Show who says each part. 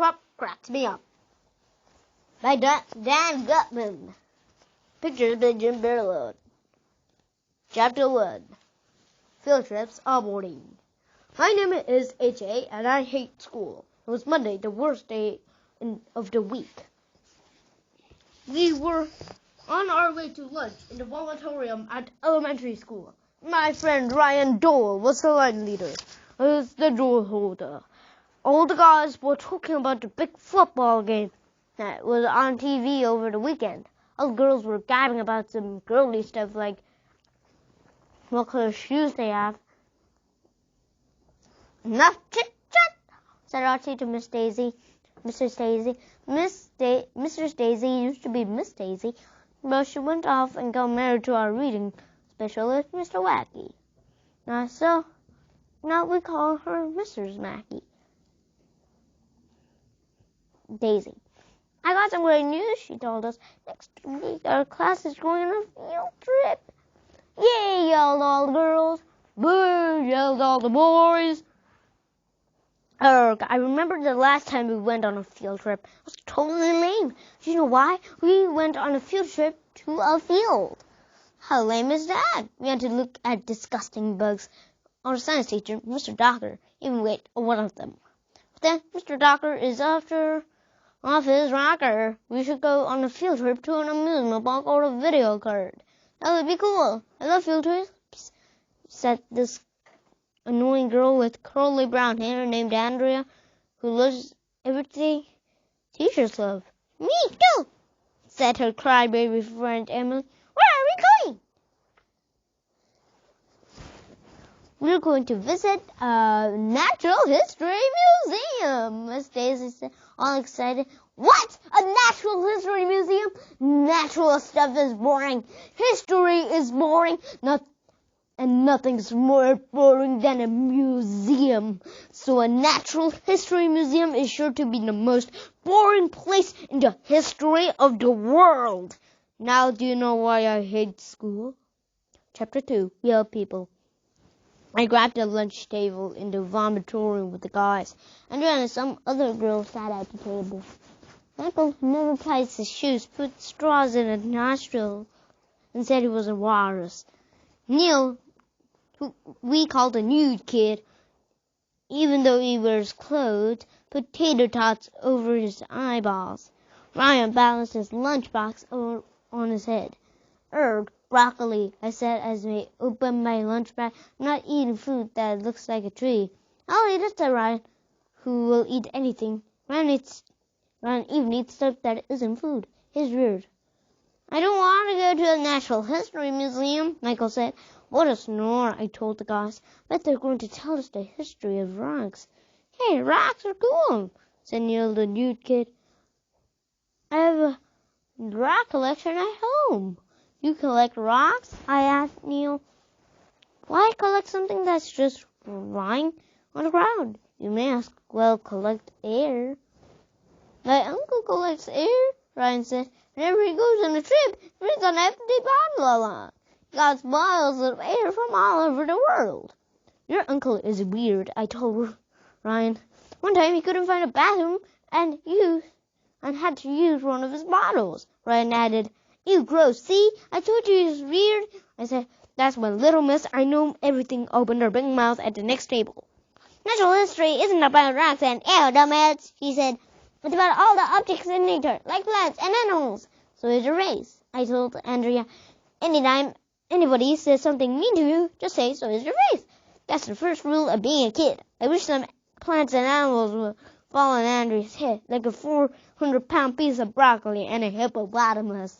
Speaker 1: Krup cracks me up. By Dan Gutman. Pictures by Jim Barlow. Chapter 1. Field trips are boring. My name is H.A. and I hate school. It was Monday, the worst day of the week. We were on our way to lunch in the voletarium at elementary school. My friend Ryan Dole was the line leader. I was the door holder. All the guys were talking about the big football game that was on TV over the weekend. All the girls were gabbing about some girly stuff like what color shoes they have. Enough chit-chat, said Archie to Miss Daisy. Mrs. Daisy. Mrs. Daisy used to be Miss Daisy, but she went off and got married to our reading specialist, Mr. Wacky. Now we call her Mrs. Mackey. Daisy. I got some great news, she told us. Next week our class is going on a field trip. Yay, yelled all the girls. Boo, yelled all the boys. I remember the last time we went on a field trip. It was totally lame. Do you know why? We went on a field trip to a field. How lame is that? We had to look at disgusting bugs. Our science teacher, Mr. Docker, even weighed one of them. But then Mr. Docker is off his rocker. We should go on a field trip to an amusement park or a video card. That would be cool. I love field trips, said this annoying girl with curly brown hair named Andrea, who loves everything teachers love. Me too, said her crybaby friend Emily. Where are we going? We're going to visit a natural history museum, Miss Daisy said, all excited. What? A natural history museum? Natural stuff is boring. History is boring. And nothing's more boring than a museum. So a natural history museum is sure to be the most boring place in the history of the world. Now do you know why I hate school? Chapter 2. Real people. I grabbed a lunch table in the vomitorium with the guys. Andrea and some other girls sat at the table. Michael never ties his shoes, put straws in his nostril, and said he was a walrus. Neil, who we called a nude kid, even though he wears clothes, put tater tots over his eyeballs. Ryan balanced his lunchbox on his head. Broccoli, I said as I opened my lunch bag. I'm not eating food that looks like a tree. I'll eat it, said Ryan, who will eat anything. Ryan even eats stuff that isn't food. He's weird. I don't want to go to a natural history museum, Michael said. What a snore, I told the guys. Bet they're going to tell us the history of rocks. Hey, rocks are cool, said Neil, the nude kid. I have a rock collection at home. You collect rocks? I asked Neil. Why collect something that's just lying on the ground? You may ask, well, collect air. My uncle collects air, Ryan said. Whenever he goes on a trip, he brings an empty bottle along. He got bottles of air from all over the world. Your uncle is weird, I told Ryan. One time he couldn't find a bathroom and had to use one of his bottles. Ryan added, "Ew, gross, see? I told you he was weird." I said, that's when Little Miss I Know Everything opened her big mouth at the next table. Natural history isn't about rocks and air, dumbass, she said. It's about all the objects in nature, like plants and animals. So it's a race, I told Andrea. Anytime anybody says something mean to you, just say, so is your race. That's the first rule of being a kid. I wish some plants and animals would fall on Andrea's head, like a 400-pound piece of broccoli and a hippopotamus.